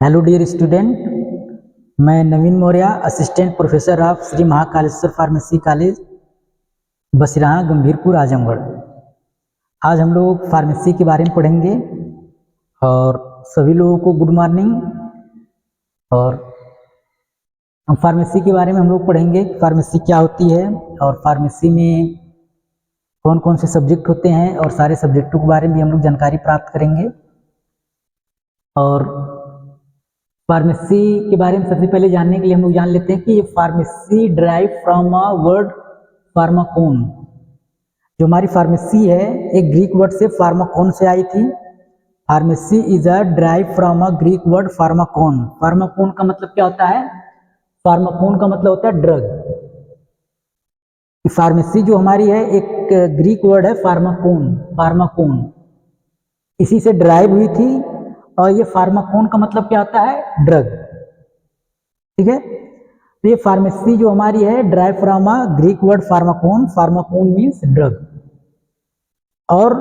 Hello dear student, मैं Naveen Maurya, assistant professor of Shri Mahakaleshwar pharmacy college Basiraha Gambhirpur Azamgarh. आज हम लोग फार्मेसी के बारे में पढ़ेंगे और सभी लोगों को गुड मॉर्निंग। और फार्मेसी के बारे में हम लोग पढ़ेंगे, फार्मेसी क्या होती है और फार्मेसी में कौन कौन से सब्जेक्ट होते हैं और सारे सब्जेक्टों के बारे में भी हम लोग जानकारी प्राप्त करेंगे। और फार्मेसी के बारे में सबसे पहले जानने के लिए हम लोग जान लेते हैं कि ये pharmacy drive from a word pharmakon. जो हमारी फार्मेसी है एक ग्रीक वर्ड से फार्माकोन से आई थी। Pharmacy is a drive from a Greek word pharmakon. Pharmakon का मतलब क्या होता है? फार्माकोन का मतलब होता है ड्रग। फार्मेसी जो हमारी है एक ग्रीक वर्ड है फार्माकोन। फार्माकोन इसी से ड्राइव हुई थी और ये फार्माकोन का मतलब क्या होता है? ड्रग। ठीक है, तो ये फार्मेसी जो हमारी है drive from a Greek word pharmakon. Pharmakon means drug. और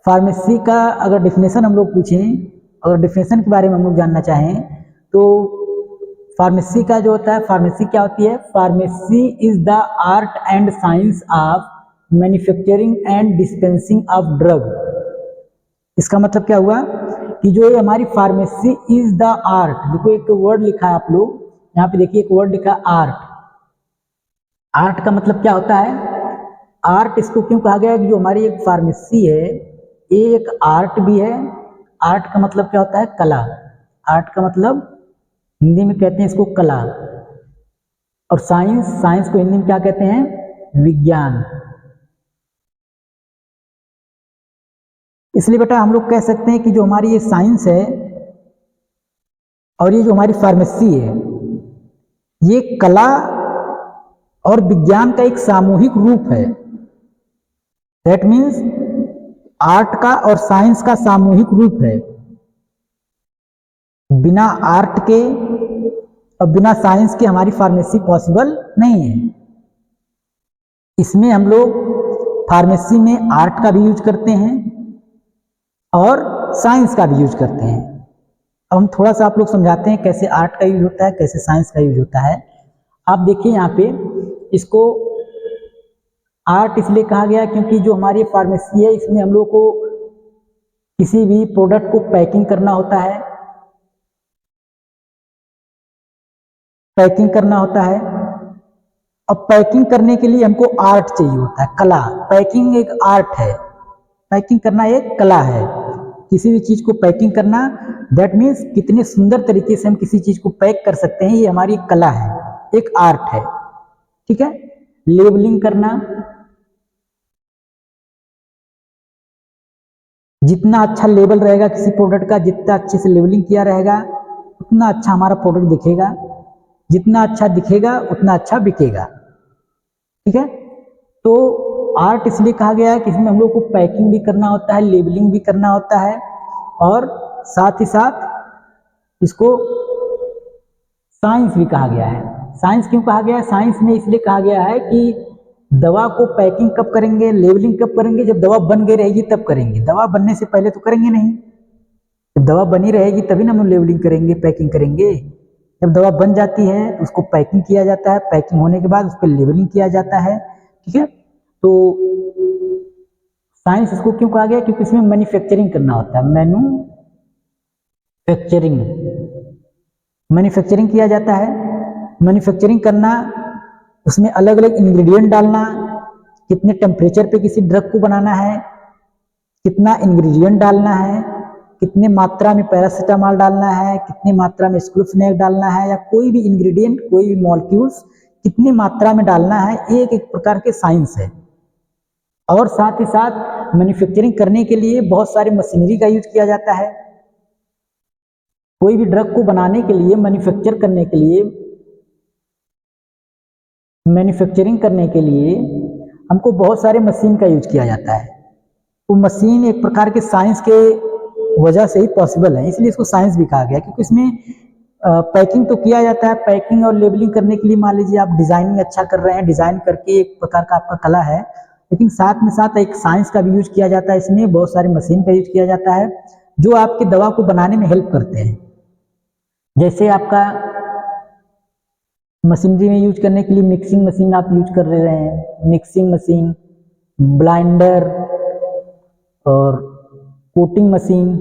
फार्मेसी का अगर डेफिनेशन हम लोग पूछें, अगर डेफिनेशन के बारे में हम लोग जानना चाहें तो फार्मेसी का जो होता है, फार्मेसी क्या होती है? Pharmacy is the art and science of manufacturing and dispensing of drug. इसका मतलब क्या हुआ कि जो ये हमारी फार्मेसी इज द आर्ट, देखो एक वर्ड लिखा है आप लोग यहाँ पे, देखिए एक वर्ड लिखा है आर्ट। आर्ट का मतलब क्या होता है? आर्ट इसको क्यों कहा गया है कि जो हमारी एक फार्मेसी है ये एक आर्ट भी है। आर्ट का मतलब क्या होता है? कला। आर्ट का मतलब हिंदी में कहते हैं इसको कला। और साइंस, साइंस को हिंदी में क्या कहते हैं? विज्ञान। इसलिए बेटा हम लोग कह सकते हैं कि जो हमारी ये साइंस है और ये जो हमारी फार्मेसी है ये कला और विज्ञान का एक सामूहिक रूप है। दैट मीन्स आर्ट का और साइंस का सामूहिक रूप है। बिना आर्ट के और बिना साइंस के हमारी फार्मेसी पॉसिबल नहीं है। इसमें हम लोग फार्मेसी में आर्ट का भी यूज करते हैं और साइंस का भी यूज करते हैं। अब हम थोड़ा सा आप लोग समझाते हैं कैसे आर्ट का यूज होता है, कैसे साइंस का यूज होता है। आप देखिए यहाँ पे इसको आर्ट इसलिए कहा गया क्योंकि जो हमारी फार्मेसी है इसमें हम लोग को किसी भी प्रोडक्ट को पैकिंग करना होता है। पैकिंग करना होता है और पैकिंग करने के लिए हमको आर्ट चाहिए होता है, कला। पैकिंग एक आर्ट है, पैकिंग करना एक कला है। किसी भी चीज को पैकिंग करना, दैट मीन्स कितने सुंदर तरीके से हम किसी चीज को पैक कर सकते हैं, ये हमारी एक कला है, एक आर्ट है। ठीक है, लेबलिंग करना, जितना अच्छा लेबल रहेगा किसी प्रोडक्ट का, जितना अच्छे से लेबलिंग किया रहेगा उतना अच्छा हमारा प्रोडक्ट दिखेगा, जितना अच्छा दिखेगा उतना अच्छा बिकेगा। ठीक है, तो आर्ट इसलिए कहा गया है कि इसमें हम लोग को पैकिंग भी करना होता है, लेबलिंग भी करना होता है और साथ ही साथ इसको साइंस भी कहा गया है। साइंस क्यों कहा गया है? साइंस में इसलिए कहा गया है कि दवा को पैकिंग कब करेंगे, लेबलिंग कब करेंगे? जब दवा बन गई रहेगी तब करेंगे। दवा बनने से पहले तो करेंगे नहीं। जब दवा बनी रहेगी तभी ना हम लेबलिंग करेंगे, पैकिंग करेंगे। जब दवा बन जाती है तो उसको पैकिंग किया जाता है, पैकिंग होने के बाद उस पर लेबलिंग किया जाता है। ठीक है, तो साइंस इसको क्यों कहा गया? क्योंकि इसमें मैन्युफैक्चरिंग करना होता है। मैन्युफैक्चरिंग, मैन्युफैक्चरिंग किया जाता है। मैन्युफैक्चरिंग करना, उसमें अलग अलग इंग्रेडिएंट डालना, कितने टेम्परेचर पे किसी ड्रग को बनाना है, कितना इंग्रेडिएंट डालना है, कितने मात्रा में पैरासीटामॉल डालना है, कितनी मात्रा में स्क्लोफेनेक डालना है, या कोई भी इंग्रेडिएंट, कोई भी मॉलिक्यूल्स कितनी मात्रा में डालना है, एक एक प्रकार के साइंस है। और साथ ही साथ मैन्युफैक्चरिंग करने के लिए बहुत सारी मशीनरी का यूज किया जाता है। कोई भी ड्रग को बनाने के लिए, मैन्युफैक्चर करने के लिए, मैन्युफैक्चरिंग करने के लिए हमको बहुत सारे मशीन का यूज किया जाता है। वो मशीन एक प्रकार के साइंस के वजह से ही पॉसिबल है, इसलिए इसको साइंस भी कहा गया। क्योंकि इसमें पैकिंग तो किया जाता है, पैकिंग और लेबलिंग करने के लिए मान लीजिए आप डिजाइनिंग अच्छा कर रहे हैं, डिजाइन करके एक प्रकार का आपका कला है, लेकिन साथ में साथ एक साइंस का भी यूज किया जाता है। इसमें बहुत सारी मशीन का यूज किया जाता है जो आपकी दवा को बनाने में हेल्प करते हैं। जैसे आपका मशीनरी में यूज करने के लिए मिक्सिंग मशीन आप यूज कर ले रहे हैं, मिक्सिंग मशीन, ब्लाइंडर और कोटिंग मशीन।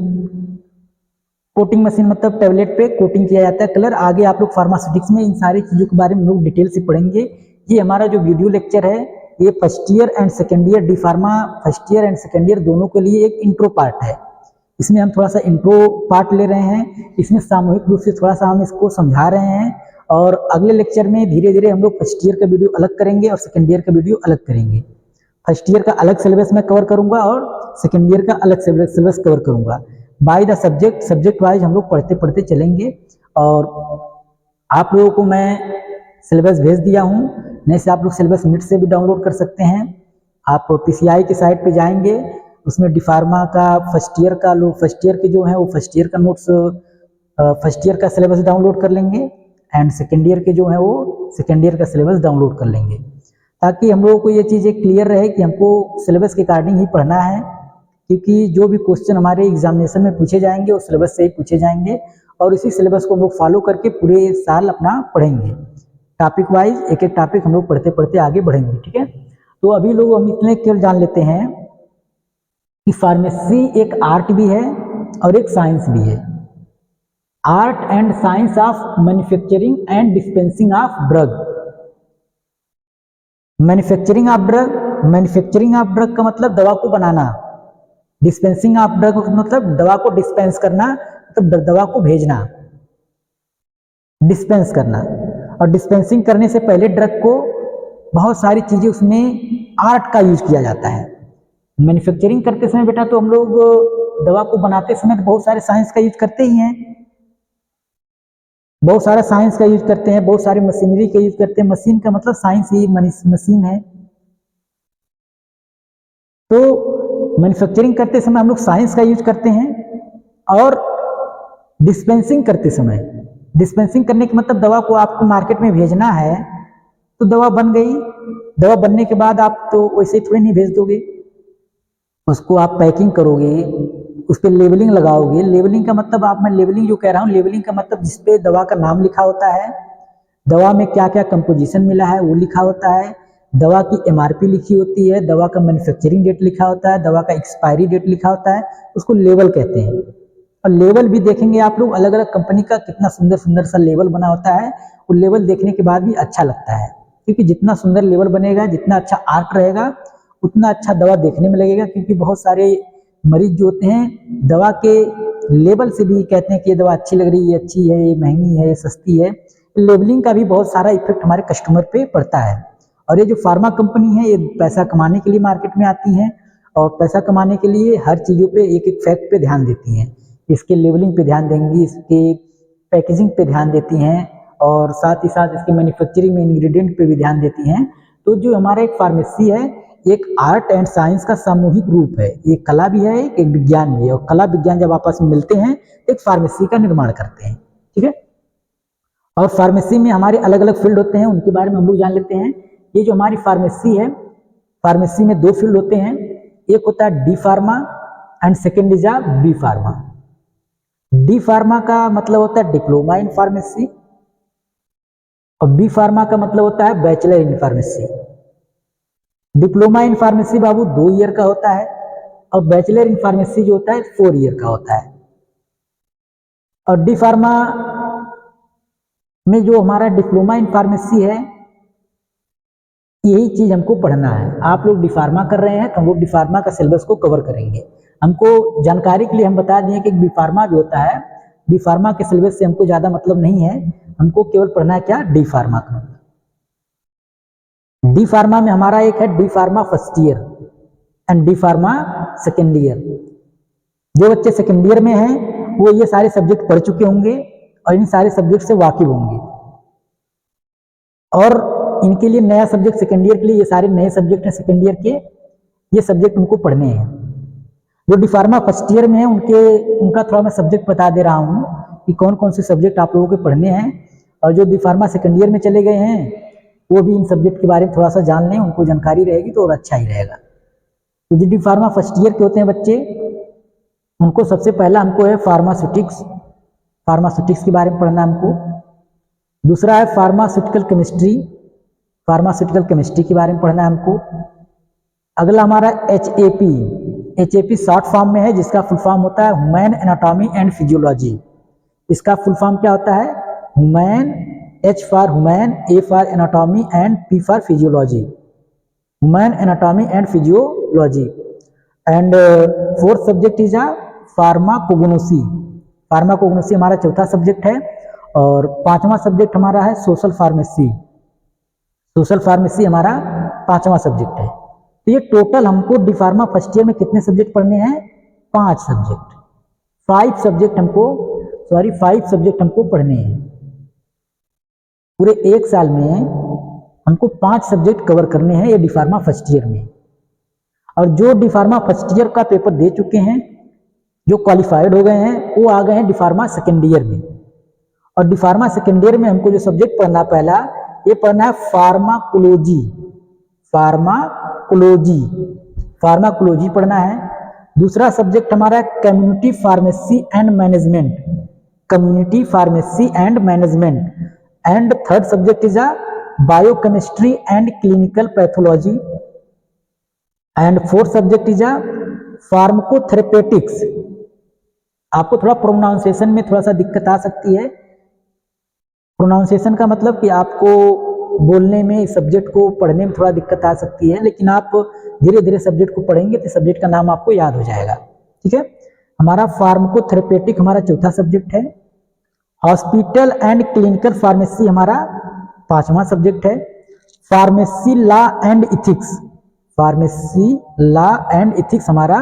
कोटिंग मशीन मतलब टैबलेट पे कोटिंग किया जाता है कलर। आगे आप लोग फार्मास्यूटिक्स में इन सारी चीज़ों के बारे में लोग डिटेल से पढ़ेंगे। ये हमारा जो वीडियो लेक्चर है ये first year and second year D pharma first year and second year दोनों के लिए एक इंट्रो पार्ट है। इसमें हम थोड़ा सा इंट्रो पार्ट ले रहे हैं, इसमें सामूहिक रूप से थोड़ा सा हम इसको समझा रहे हैं और अगले लेक्चर में धीरे धीरे हम लोग फर्स्ट ईयर का वीडियो अलग करेंगे और सेकेंड ईयर का वीडियो अलग करेंगे। फर्स्ट ईयर का अलग सिलेबस में कवर करूंगा और सेकेंड ईयर का अलग सिलेबस कवर करूंगा। बाय द सब्जेक्ट वाइज हम लोग पढ़ते पढ़ते चलेंगे और आप लोगों को मैं सिलेबस भेज दिया हूँ, नहीं से आप लोग सिलेबस नेट से भी डाउनलोड कर सकते हैं। आप पीसीआई के साइट पे जाएंगे, उसमें डी फार्मा का फर्स्ट ईयर का लोग फर्स्ट ईयर के जो है वो फर्स्ट ईयर का नोट्स फर्स्ट ईयर का सिलेबस डाउनलोड कर लेंगे एंड सेकेंड ईयर के जो है वो सेकेंड ईयर का सिलेबस डाउनलोड कर लेंगे, ताकि हम लोगों को ये चीज़ें क्लियर रहे कि हमको सिलेबस के अकॉर्डिंग ही पढ़ना है। क्योंकि जो भी क्वेश्चन हमारे एग्जामिनेशन में पूछे जाएंगे वो सिलेबस से ही पूछे जाएंगे और इसी सिलेबस को हम लोग फॉलो करके पूरे साल अपना पढ़ेंगे। टॉपिक वाइज एक एक टॉपिक हम लोग पढ़ते पढ़ते आगे बढ़ेंगे, ठीक है। तो अभी लोग हम इतने केवल जान लेते हैं कि फार्मेसी एक आर्ट भी है और एक साइंस भी है। Art and science of manufacturing and dispensing of drug. Manufacturing of drug का मतलब दवा को बनाना, डिस्पेंसिंग ऑफ ड्रग मतलब दवा को डिस्पेंस करना, मतलब दवा को भेजना, डिस्पेंस करना। और डिस्पेंसिंग करने से पहले ड्रग को बहुत सारी चीजें उसमें आर्ट का यूज किया जाता है। मैन्युफैक्चरिंग करते समय बेटा तो हम लोग दवा को बनाते समय तो बहुत सारे साइंस का यूज करते ही हैं, बहुत सारा साइंस का यूज करते हैं, बहुत सारी मशीनरी का यूज करते हैं। मशीन का मतलब साइंस ही मशीन है। तो मैन्युफैक्चरिंग करते समय हम लोग साइंस का यूज करते हैं और डिस्पेंसिंग करते समय, डिस्पेंसिंग करने का मतलब दवा को आपको मार्केट में भेजना है तो दवा बन गई, दवा बनने के बाद आप तो वैसे थोड़ी नहीं भेज दोगे, उसको आप पैकिंग करोगे, उस पर लेबलिंग लगाओगे। लेबलिंग का मतलब मैं लेबलिंग जो कह रहा हूँ, लेबलिंग का मतलब जिसपे दवा का नाम लिखा होता है, दवा में क्या क्या कंपोजिशन मिला है वो लिखा होता है, दवा की एमआरपी लिखी होती है, दवा का मैन्युफैक्चरिंग डेट लिखा होता है, दवा का एक्सपायरी डेट लिखा होता है, उसको लेबल कहते हैं। और लेबल भी देखेंगे आप लोग अलग अलग कंपनी का कितना सुंदर सुंदर सा लेबल बना होता है। वो लेबल देखने के बाद भी अच्छा लगता है, क्योंकि जितना सुंदर लेबल बनेगा, जितना अच्छा आर्ट रहेगा, उतना अच्छा दवा देखने में लगेगा। क्योंकि बहुत सारे मरीज जो होते हैं दवा के लेबल से भी कहते हैं कि ये दवा अच्छी लग रही है, ये अच्छी है, ये महंगी है, ये सस्ती है। लेबलिंग का भी बहुत सारा इफेक्ट हमारे कस्टमर पे पड़ता है। और ये जो फार्मा कंपनी है ये पैसा कमाने के लिए मार्केट में आती हैं और पैसा कमाने के लिए हर चीज़ों पे एक एक फैक्ट पे ध्यान देती हैं। इसके लेबलिंग पे ध्यान देंगी, इसके पैकेजिंग पे ध्यान देती हैं और साथ ही साथ इसके मैन्युफैक्चरिंग में इंग्रेडिएंट पे भी ध्यान देती हैं। तो जो हमारा एक फार्मेसी है एक आर्ट एंड साइंस का सामूहिक रूप है, एक कला भी है, एक विज्ञान भी है। और कला विज्ञान जब आपस में मिलते हैं एक फार्मेसी का निर्माण करते हैं, ठीक है। और फार्मेसी में हमारे अलग अलग फील्ड होते हैं, उनके बारे में हम लोग जान लेते हैं। ये जो हमारी फार्मेसी है, फार्मेसी में दो फील्ड होते हैं, एक होता है D pharma and second is B pharma. D pharma का मतलब होता है डिप्लोमा इन फार्मेसी और बी फार्मा का मतलब होता है bachelor in pharmacy. Diploma in pharmacy बाबू 2 ईयर का होता है और बैचलर इन फार्मेसी जो होता है 4 ईयर का होता है। और डी फार्मा में जो हमारा डिप्लोमा इन फार्मेसी है यही चीज हमको पढ़ना है। आप लोग डी फार्मा कर रहे हैं तो हम लोग डी फार्मा का सिलेबस को कवर करेंगे। हमको जानकारी के लिए हम बता दिए कि बी फार्मा भी होता है, बी फार्मा के सिलेबस से हमको ज्यादा मतलब नहीं है, हमको केवल पढ़ना है क्या, डी फार्मा का। डी फार्मा में हमारा एक है D pharma first year and D pharma second year. जो बच्चे सेकेंड ईयर में हैं वो ये सारे सब्जेक्ट पढ़ चुके होंगे और इन सारे सब्जेक्ट से वाकिफ होंगे और इनके लिए नया सब्जेक्ट सेकेंड ईयर के लिए ये सारे नए सब्जेक्ट हैं सेकेंड ईयर के, ये सब्जेक्ट उनको पढ़ने हैं। जो डी फार्मा फर्स्ट ईयर में है उनका थोड़ा मैं सब्जेक्ट बता दे रहा हूँ कि कौन कौन से सब्जेक्ट आप लोगों के पढ़ने हैं। और जो डी फार्मा सेकेंड ईयर में चले गए हैं वो भी इन सब्जेक्ट के बारे में थोड़ा सा जान लें, उनको जानकारी रहेगी तो और अच्छा ही रहेगा। तो जो डी फार्मा फर्स्ट ईयर के होते हैं बच्चे, उनको सबसे पहला हमको है फार्मास्यूटिक्स। फार्मास्यूटिक्स के बारे में पढ़ना है हमको। दूसरा है फार्मास्यूटिकल केमिस्ट्री, फार्मास्यूटिकल केमिस्ट्री के बारे में पढ़ना है हमको। अगला हमारा HAP, HAP शॉर्ट फॉर्म में है, जिसका फुल फॉर्म होता है ह्यूमन एनाटॉमी एंड फिजियोलॉजी। इसका फुल फॉर्म क्या होता है? Human, H for human, A for anatomy and P for physiology, human anatomy and physiology. And fourth subject is pharmacognosy, pharmacognosy हमारा चौथा सब्जेक्ट है। और पांचवा सब्जेक्ट हमारा है सोशल फार्मेसी, सोशल फार्मेसी हमारा पांचवा सब्जेक्ट है। तो ये टोटल हमको डी फार्मा फर्स्ट ईयर में कितने सब्जेक्ट पढ़ने हैं? 5 सब्जेक्ट, 5 सब्जेक्ट हमको पढ़ने हैं। पूरे एक साल में हमको 5 सब्जेक्ट कवर करने हैं ये डी फार्मा फर्स्ट ईयर में। और जो डी फार्मा फर्स्ट ईयर का पेपर दे चुके हैं, जो क्वालिफाइड हो गए हैं, वो आ गए हैं डी फार्मा सेकेंड ईयर में। और डी फार्मा सेकेंड ईयर में हमको जो सब्जेक्ट पढ़ना, पहला ये पढ़ना है फार्माकोलॉजी, फार्माकोलॉजी, फार्माकोलॉजी पढ़ना है। दूसरा सब्जेक्ट हमारा community pharmacy and management, community pharmacy and management. And third subject is biochemistry and clinical pathology. And fourth subject is pharmacotherapeutics. आपको थोड़ा प्रोनाउंसिएशन में थोड़ा सा दिक्कत आ सकती है। प्रोनाउंसिएशन का मतलब कि आपको बोलने में, सब्जेक्ट को पढ़ने में थोड़ा दिक्कत आ सकती है, लेकिन आप धीरे धीरे सब्जेक्ट को पढ़ेंगे तो सब्जेक्ट का नाम आपको याद हो जाएगा। ठीक है, हमारा फार्माकोथेरेपेटिक हमारा चौथा सब्जेक्ट है। हॉस्पिटल एंड क्लिनिकल फार्मेसी हमारा 5वां सब्जेक्ट है। Pharmacy law and ethics, pharmacy law and ethics हमारा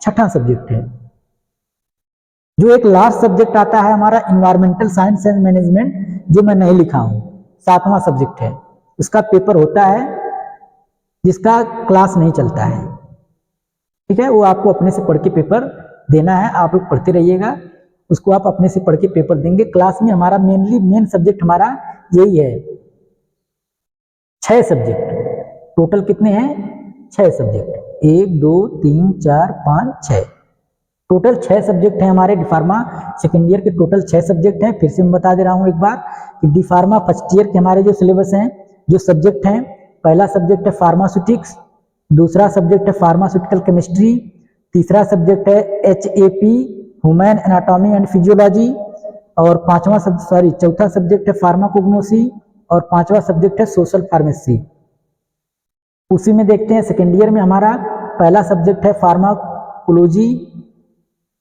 6वां सब्जेक्ट है। जो एक लास्ट सब्जेक्ट आता है हमारा इन्वायरमेंटल साइंस एंड मैनेजमेंट, जो मैं नहीं लिखा हूं, 7वां सब्जेक्ट है। इसका पेपर होता है जिसका क्लास नहीं चलता है। ठीक है, वो आपको अपने से पढ़ के पेपर देना है। आप लोग पढ़ते रहिएगा, उसको आप अपने से पढ़ के पेपर देंगे। क्लास में हमारा मेन सब्जेक्ट हमारा यही है। 6 सब्जेक्ट टोटल कितने हैं? 6 सब्जेक्ट, 1 2 3 4 5 6, टोटल 6 सब्जेक्ट हैं हमारे डी फार्मा सेकेंड ईयर के। टोटल 6 सब्जेक्ट हैं। फिर से मैं बता दे रहा हूं एक बार कि डी फार्मा फर्स्ट ईयर के हमारे जो सिलेबस हैं, जो सब्जेक्ट हैं, पहला सब्जेक्ट है फार्मास्यूटिक्स, दूसरा सब्जेक्ट है फार्मास्यूटिकल केमिस्ट्री, तीसरा सब्जेक्ट है HAP human anatomy and physiology, और चौथा सब्जेक्ट है फार्माकोग्नोसी, और 5वां सब्जेक्ट है सोशल फार्मेसी। उसी में देखते हैं सेकेंड ईयर में हमारा पहला सब्जेक्ट है फार्माकोलॉजी,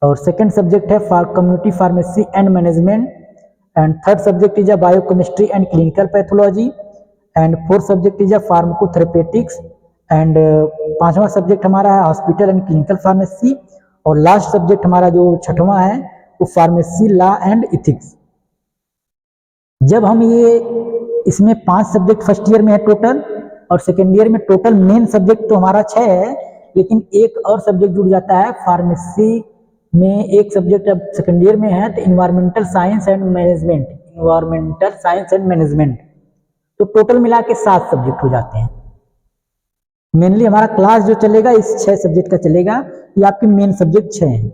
और सेकेंड सब्जेक्ट है community pharmacy and management, and third subject is biochemistry and clinical pathology, and fourth subject is pharmacotherapeutics, and 5वां सब्जेक्ट हमारा है हॉस्पिटल एंड क्लिनिकल फार्मेसी, और लास्ट सब्जेक्ट हमारा जो 6वां है वो फार्मेसी लॉ एंड इथिक्स। जब हम ये इसमें 5 सब्जेक्ट फर्स्ट ईयर में है टोटल, और सेकेंड ईयर में टोटल मेन सब्जेक्ट तो हमारा 6 है, लेकिन एक और सब्जेक्ट जुड़ जाता है फार्मेसी में। एक सब्जेक्ट अब सेकेंड ईयर में है तो environmental science and management, environmental science and management. तो टोटल मिला के 7 सब्जेक्ट हो जाते हैं। मेनली हमारा क्लास जो चलेगा इस 6 सब्जेक्ट का चलेगा, ये आपके मेन सब्जेक्ट 6 हैं।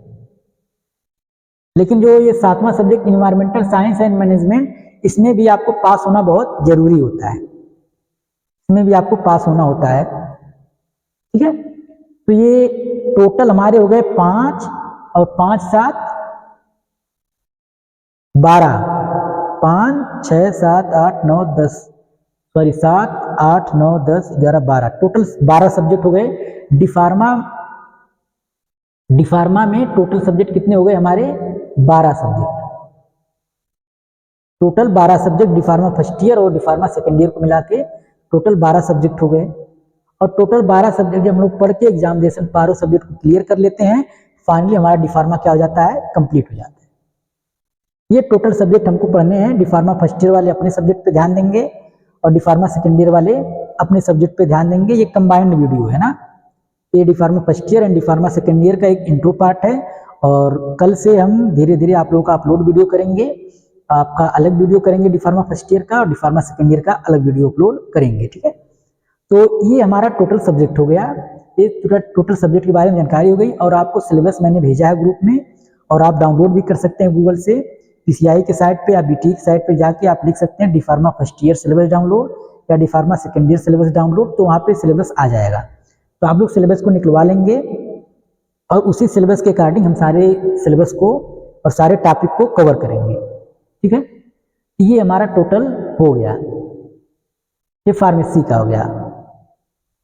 लेकिन जो ये 7वां subject environmental science and management, इसमें भी आपको पास होना बहुत जरूरी होता है, इसमें भी आपको पास होना होता है। ठीक है, तो ये टोटल हमारे हो गए 5 और 5 7 12, 5 6 7 8 9 10, 7 8 9 10 11 12, टोटल 12 सब्जेक्ट हो गए। डी फार्मा में टोटल सब्जेक्ट कितने हो गए हमारे? 12 subject, total 12 subject D pharma first year और डी फार्मा सेकेंड ईयर को मिला के टोटल 12 सब्जेक्ट हो गए। और टोटल 12 सब्जेक्ट जब हम लोग पढ़ के एग्जामिनेशन 12 सब्जेक्ट को क्लियर कर लेते हैं, फाइनली हमारा डी फार्मा क्या हो जाता है? कंप्लीट हो जाता है। ये टोटल सब्जेक्ट हमको पढ़ने हैं। डी फार्मा फर्स्ट ईयर वाले अपने सब्जेक्ट पे ध्यान देंगे, और डी फार्मा सेकेंड ईयर वाले अपने सब्जेक्ट पे ध्यान देंगे। ये कंबाइंड वीडियो है ना, ये D pharma first year and D pharma second year का एक इंट्रो पार्ट है। और कल से हम धीरे धीरे आप लोगों का अपलोड वीडियो करेंगे, आपका अलग वीडियो करेंगे डी फार्मा फर्स्ट ईयर का, और डी फार्मा सेकेंड ईयर का अलग वीडियो अपलोड करेंगे। ठीक है, तो ये हमारा टोटल सब्जेक्ट हो गया। ये टोटल सब्जेक्ट के बारे में जानकारी हो गई। और आपको सिलेबस मैंने भेजा है ग्रुप में, और आप डाउनलोड भी कर सकते हैं गूगल से। पीसीआई के साइट पे या बीटी की साइट पे जाके आप लिख सकते हैं D pharma first year syllabus download या D pharma second year syllabus download, तो वहाँ पे सिलेबस आ जाएगा। तो आप लोग सिलेबस को निकलवा लेंगे और उसी सिलेबस के अकॉर्डिंग हम सारे सिलेबस को और सारे टॉपिक को कवर करेंगे, ठीक है। ये हमारा टोटल हो गया, ये फार्मेसी का हो गया।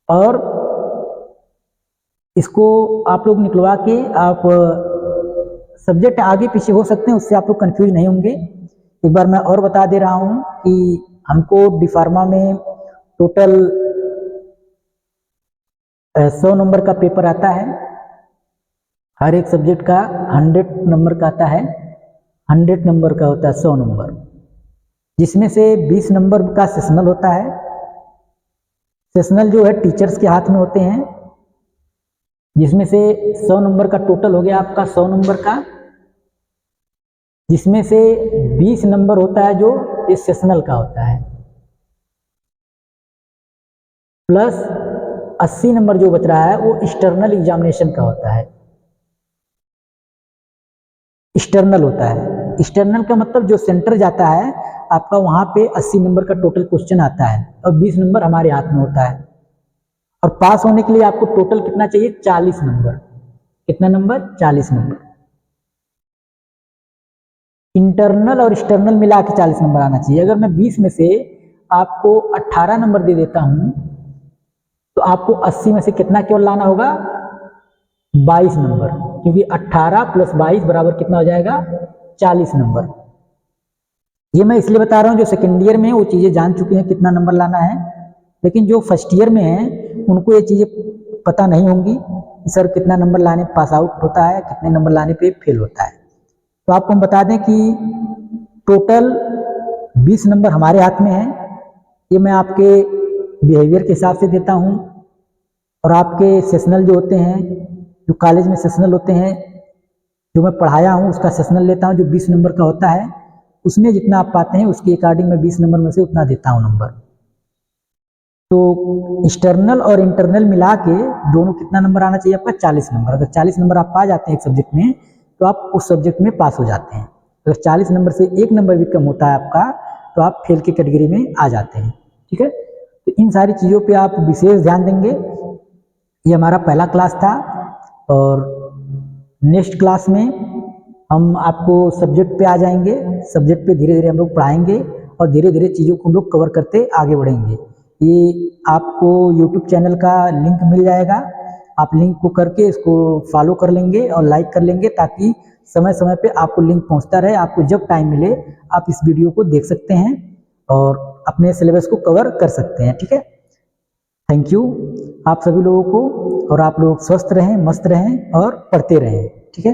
और इसको आप लोग निकलवा के आप सब्जेक्ट आगे पीछे हो सकते हैं, उससे आप लोग कंफ्यूज नहीं होंगे। एक बार मैं और बता दे रहा हूँ कि हमको डी फार्मा में टोटल 100 नंबर का पेपर आता है, हर एक सब्जेक्ट का 100 नंबर का आता है, 100 नंबर का होता है 100 नंबर, जिसमें से 20 नंबर का सेशनल होता है। सेशनल जो है टीचर्स के हाथ में होते हैं, जिसमें से 100 नंबर का टोटल हो गया आपका 100 नंबर का, जिसमें से 20 नंबर होता है जो इस सेशनल का होता है, प्लस 80 नंबर जो बच रहा है वो एक्सटर्नल एग्जामिनेशन का होता है। एक्सटर्नल होता है, एक्सटर्नल का मतलब जो सेंटर जाता है आपका, वहां पे 80 नंबर का टोटल क्वेश्चन आता है और 20 नंबर हमारे हाथ में होता है। और पास होने के लिए आपको टोटल कितना चाहिए? 40 नंबर। कितना नंबर? 40 नंबर। इंटरनल और एक्सटर्नल मिला के 40 नंबर आना चाहिए। अगर मैं 20 में से आपको 18 नंबर दे देता हूं तो आपको 80 में से कितना केवल लाना होगा? 22 नंबर, क्योंकि 18 प्लस 22 बराबर कितना हो जाएगा? 40 नंबर। ये मैं इसलिए बता रहा हूँ जो सेकेंड ईयर में वो चीज़ें जान चुके हैं कितना नंबर लाना है, लेकिन जो फर्स्ट ईयर में है उनको ये चीज़ें पता नहीं होंगी कि सर कितना नंबर लाने पास आउट होता है, कितने नंबर लाने पे फेल होता है। तो आपको हम बता दें कि टोटल 20 नंबर हमारे हाथ में है। ये मैं आपके बिहेवियर के हिसाब से देता हूँ, और आपके सेशनल जो होते हैं, जो कॉलेज में सेशनल होते हैं, जो मैं पढ़ाया हूँ उसका सेशनल लेता हूँ जो 20 नंबर का होता है, उसमें जितना आप पाते हैं उसके अकॉर्डिंग मैं 20 नंबर में से उतना देता हूँ नंबर। तो एक्सटर्नल और इंटरनल मिला के दोनों कितना नंबर आना चाहिए आपका? 40 नंबर। अगर 40 नंबर आप पा जाते हैं एक सब्जेक्ट में तो आप उस सब्जेक्ट में पास हो जाते हैं। अगर 40 नंबर से एक नंबर भी कम होता है आपका तो आप फेल की कैटेगरी में आ जाते हैं, ठीक है। तो इन सारी चीज़ों पे आप विशेष ध्यान देंगे। ये हमारा पहला क्लास था, और नेक्स्ट क्लास में हम आपको सब्जेक्ट पे आ जाएंगे। सब्जेक्ट पे धीरे धीरे हम लोग पढ़ाएंगे और धीरे धीरे चीज़ों को हम लोग कवर करते आगे बढ़ेंगे। ये आपको यूट्यूब चैनल का लिंक मिल जाएगा, आप लिंक को करके इसको फॉलो कर लेंगे और लाइक कर लेंगे, ताकि समय समय पे आपको लिंक पहुंचता रहे। आपको जब टाइम मिले आप इस वीडियो को देख सकते हैं और अपने सिलेबस को कवर कर सकते हैं, ठीक है। थैंक यू आप सभी लोगों को, और आप लोग स्वस्थ रहें, मस्त रहें और पढ़ते रहें, ठीक है।